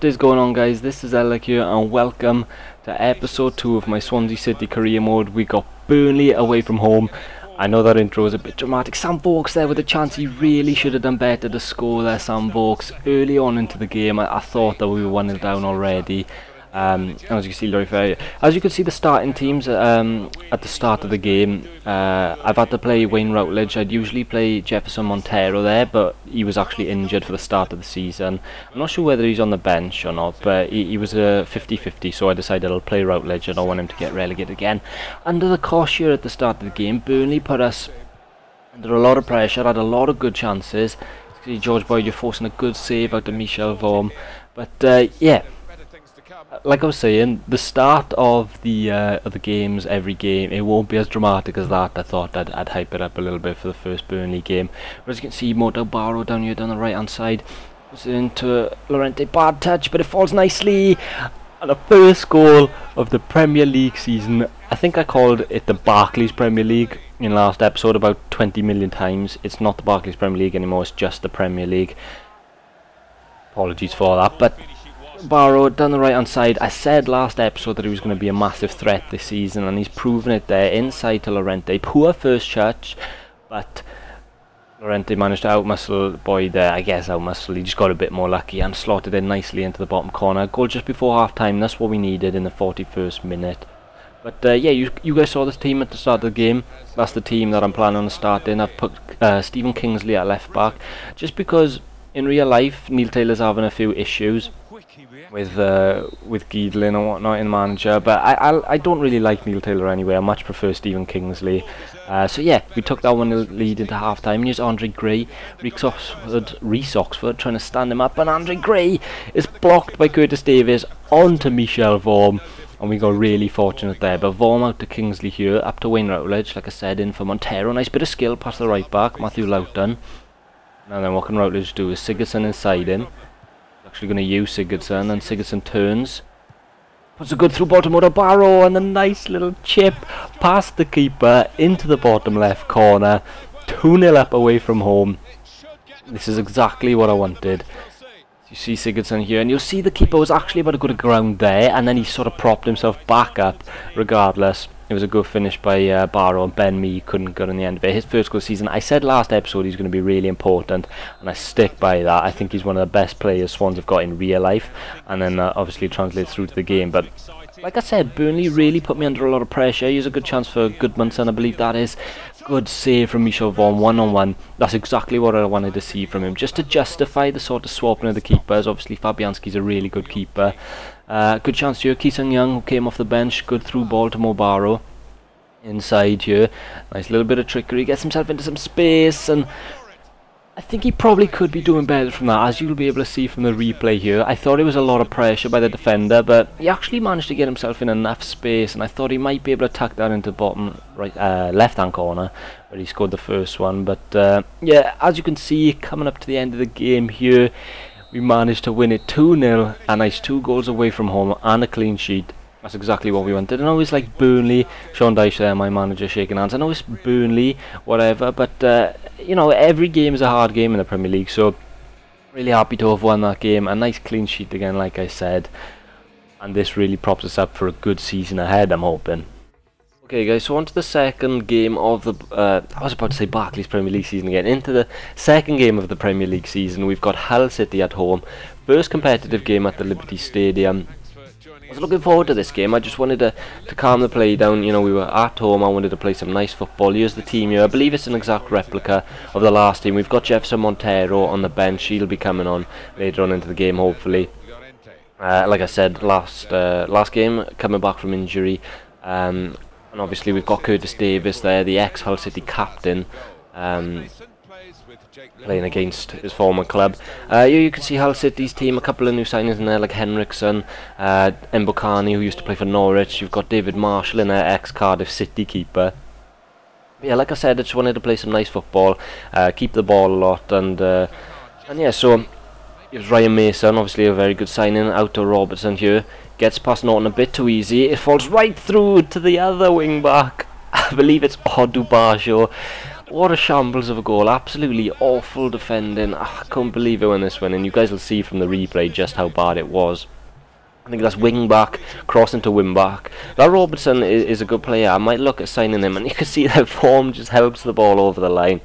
What is going on, guys? This is Alec here and welcome to episode 2 of my Swansea City career mode. We got Burnley away from home. I know that intro is a bit dramatic. Sam Vokes there with a chance. He really should have done better to score there, Sam Vokes. Early on into the game I thought that we were 1-0 down already. As you can see, as you can see, the starting teams at the start of the game. I've had to play Wayne Routledge. I'd usually play Jefferson Montero there, but he was actually injured for the start of the season. I'm not sure whether he's on the bench or not, but he was a 50-50, so I decided I'll play Routledge. I don't want him to get relegated again. Under the cosh here at the start of the game, Burnley put us under a lot of pressure, had a lot of good chances. See George Boyd, you're forcing a good save out of Michel Vorm, but yeah. Like I was saying, the start of the games, every game, it won't be as dramatic as that. I thought I'd hype it up a little bit for the first Burnley game. But as you can see, Moto Barrow down here down the right hand side. Puts it into Lorente, bad touch, but it falls nicely. And the first goal of the Premier League season. I think I called it the Barclays Premier League in last episode about 20 million times. It's not the Barclays Premier League anymore, it's just the Premier League. Apologies for that, but Barrow down the right hand side. I said last episode that he was going to be a massive threat this season, and he's proven it there. Inside to Lorente, poor first touch, but Lorente managed to outmuscle Boyd there. I guess outmuscle, he just got a bit more lucky and slotted in nicely into the bottom corner. Goal just before half time. That's what we needed in the 41st minute. But yeah, you guys saw this team at the start of the game. That's the team that I'm planning on starting. I've put Stephen Kingsley at left back just because in real life Neil Taylor's having a few issues with Giedlin and whatnot in the manager, but I don't really like Neil Taylor anyway. I much prefer Stephen Kingsley. So yeah, we took that 1-0 lead into half time. Here's Andre Gray, Reece Oxford trying to stand him up, and Andre Gray is blocked by Curtis Davies onto Michel Vorm, and we got really fortunate there. But Vorm out to Kingsley here, up to Wayne Routledge, like I said, in for Montero. Nice bit of skill past the right back, Matthew Loughton. And then what can Routledge do is Sigurdsson inside him. Actually going to use Sigurdsson, and Sigurdsson turns, puts a good through ball to Moto Barrow, and a nice little chip past the keeper into the bottom left corner. 2-0 up away from home. This is exactly what I wanted. You see Sigurdsson here, and you'll see the keeper was actually about to go to ground there, and then he sort of propped himself back up regardless. It was a good finish by Barrow, and Ben Mee couldn't get on the end of it. His first goal season. I said last episode he's going to be really important, and I stick by that. I think he's one of the best players Swans have got in real life, and then obviously translates through to the game. But like I said, Burnley really put me under a lot of pressure. Here's a good chance for Goodmanson, I believe that is. Good save from Michel Vorm, 1-on-1. That's exactly what I wanted to see from him, just to justify the sort of swapping of the keepers. Obviously Fabianski's a really good keeper. Good chance here, Ki Sung-young, who came off the bench. Good through ball to Mo Barrow inside here. Nice little bit of trickery, gets himself into some space, and I think he probably could be doing better from that, as you'll be able to see from the replay here. I thought it was a lot of pressure by the defender, but he actually managed to get himself in enough space, and I thought he might be able to tuck that into the bottom right, left-hand corner, where he scored the first one. But yeah, as you can see, coming up to the end of the game here, we managed to win it 2-0, a nice 2 goals away from home and a clean sheet. That's exactly what we wanted. I know it's like Burnley, Sean Dyche there, my manager, shaking hands. I know it's Burnley, whatever, but you know, every game is a hard game in the Premier League, so really happy to have won that game. A nice clean sheet again, like I said, and this really props us up for a good season ahead, I'm hoping. Okay guys, so on to the second game of the, I was about to say Barclays Premier League season again, into the second game of the Premier League season. We've got Hull City at home, first competitive game at the Liberty Stadium. I was looking forward to this game. I just wanted to calm the play down. You know, we were at home. I wanted to play some nice football. Here's the team here. I believe it's an exact replica of the last team. We've got Jefferson Montero on the bench. He'll be coming on later on into the game, hopefully. Like I said, last game, coming back from injury. And obviously we've got Curtis Davies there, the ex-Hull City captain. Playing against his former club. Here you can see Hull City's team, a couple of new signings in there like Henriksen, Mbokani, who used to play for Norwich. You've got David Marshall in there, ex-Cardiff City keeper. But yeah, like I said, I just wanted to play some nice football, keep the ball a lot, and yeah, so it was Ryan Mason, obviously a very good signing. Out to Robertson here, gets past Norton a bit too easy. It falls right through to the other wing back. I believe it's Odubajo. What a shambles of a goal. Absolutely awful defending. I can't believe it when this went in. You guys will see from the replay just how bad it was. I think that's wing back, crossing to wing back. That Robertson is a good player. I might look at signing him, and you can see that form just helps the ball over the line.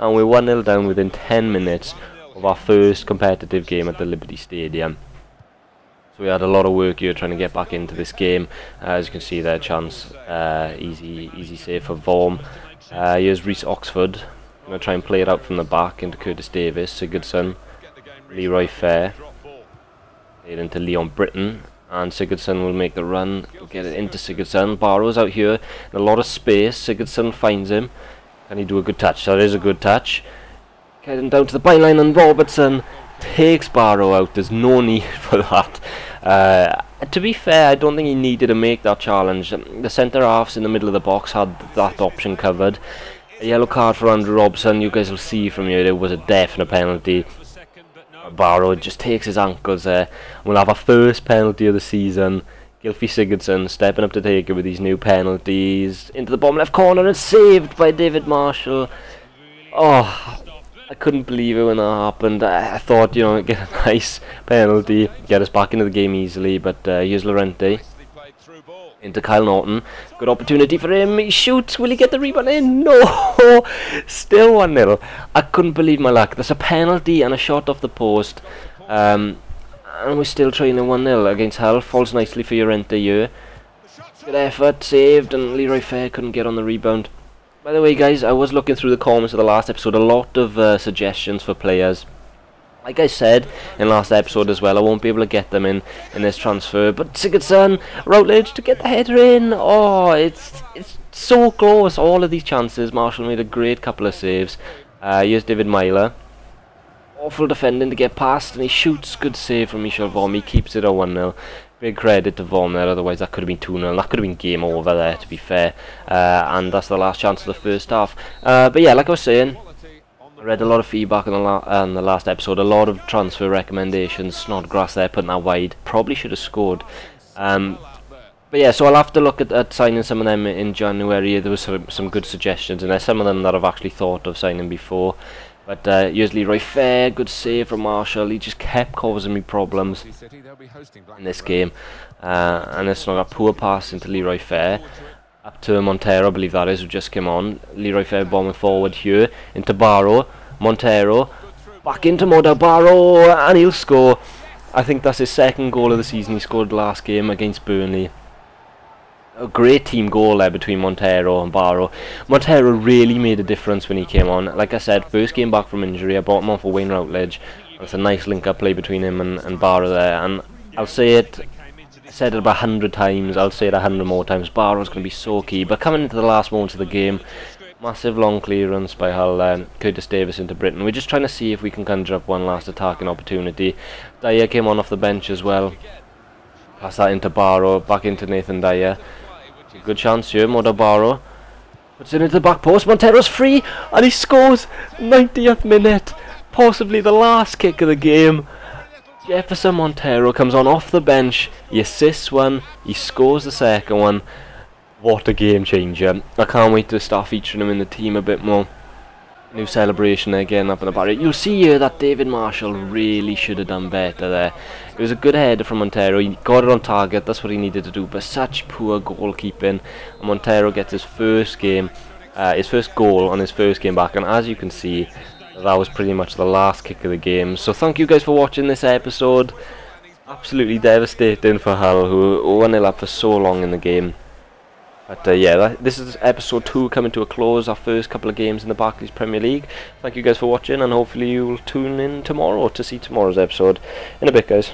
And we're 1-0 down within 10 minutes of our first competitive game at the Liberty Stadium. So we had a lot of work here trying to get back into this game. As you can see there, chance, easy save for Vorm. Here's Reece Oxford. I'm going to try and play it out from the back into Curtis Davis, Sigurdsson, Leroy Fair. Played into Leon Britton, and Sigurdsson will make the run. We'll get it into Sigurdsson. Barrow's out here in a lot of space. Sigurdsson finds him. Can he do a good touch? That is a good touch. Getting down to the byline, and Robertson takes Barrow out. There's no need for that. To be fair, I don't think he needed to make that challenge. The centre halves in the middle of the box had that option covered. A yellow card for Andrew Robson. You guys will see from here it was a definite penalty. Barrow just takes his ankles there. We'll have our first penalty of the season. Gylfi Sigurdsson stepping up to take it with these new penalties. Into the bottom left corner and saved by David Marshall. Oh, I couldn't believe it when that happened. I thought, you know, get a nice penalty, get us back into the game easily. But here's Llorente. Into Kyle Norton. Good opportunity for him. He shoots. Will he get the rebound in? No! Still 1-0. I couldn't believe my luck. There's a penalty and a shot off the post. And we're still trailing 1-0 against Hull. Falls nicely for Llorente here. Good effort. Saved. And Leroy Fair couldn't get on the rebound. By the way, guys, I was looking through the comments of the last episode. A lot of suggestions for players. Like I said in last episode as well, I won't be able to get them in this transfer. But Sigurdsson, Routledge to get the header in. Oh, it's so close. All of these chances. Marshall made a great couple of saves. Here's David Myler. Awful defending to get past, and he shoots. Good save from Michel Vorm. He keeps it at 1-0. Big credit to Vorm there, otherwise that could have been 2-0. That could have been game over there, to be fair. And that's the last chance of the first half. But yeah, like I was saying, I read a lot of feedback on the last episode, a lot of transfer recommendations. Snodgrass there, putting that wide. Probably should have scored. But yeah, so I'll have to look at signing some of them in January. There was some good suggestions, and there's some of them that I've actually thought of signing before. But here's Leroy Fair, good save from Marshall. He just kept causing me problems in this game. And it's not a poor pass into Leroy Fair. Up to Montero, I believe that is, who just came on. Leroy Fair bombing forward here. Into Barrow. Montero. Back into Moda Barrow. And he'll score. I think that's his second goal of the season. He scored last game against Burnley. A great team goal there between Montero and Barrow. Montero really made a difference when he came on. Like I said, first game back from injury. I brought him on for Wayne Routledge. It's a nice link-up play between him and Barrow there. And I'll say it... I said it about 100 times, I'll say it 100 more times. Barrow's going to be so key. But coming into the last moments of the game, massive long clearance by Hull, Curtis Davis into Britain. We're just trying to see if we can conjure up one last attacking opportunity. Dyer came on off the bench as well. Pass that into Barrow, back into Nathan Dyer. Good chance here, Moda Barrow. Puts it into the back post, Montero's free, and he scores 90th minute. Possibly the last kick of the game. Jefferson Montero comes on off the bench, he assists one, he scores the second one. What a game changer. I can't wait to start featuring him in the team a bit more. New celebration there, getting up in the barrier. You'll see here that David Marshall really should have done better there. It was a good header from Montero, he got it on target, that's what he needed to do, but such poor goalkeeping. And Montero gets his first goal on his first game back, and as you can see, that was pretty much the last kick of the game. So thank you guys for watching this episode. Absolutely devastating for Hull, who were 1-0 up for so long in the game. But yeah, this is episode 2 coming to a close, our first couple of games in the Barclays Premier League. Thank you guys for watching, and hopefully you'll tune in tomorrow to see tomorrow's episode. In a bit, guys.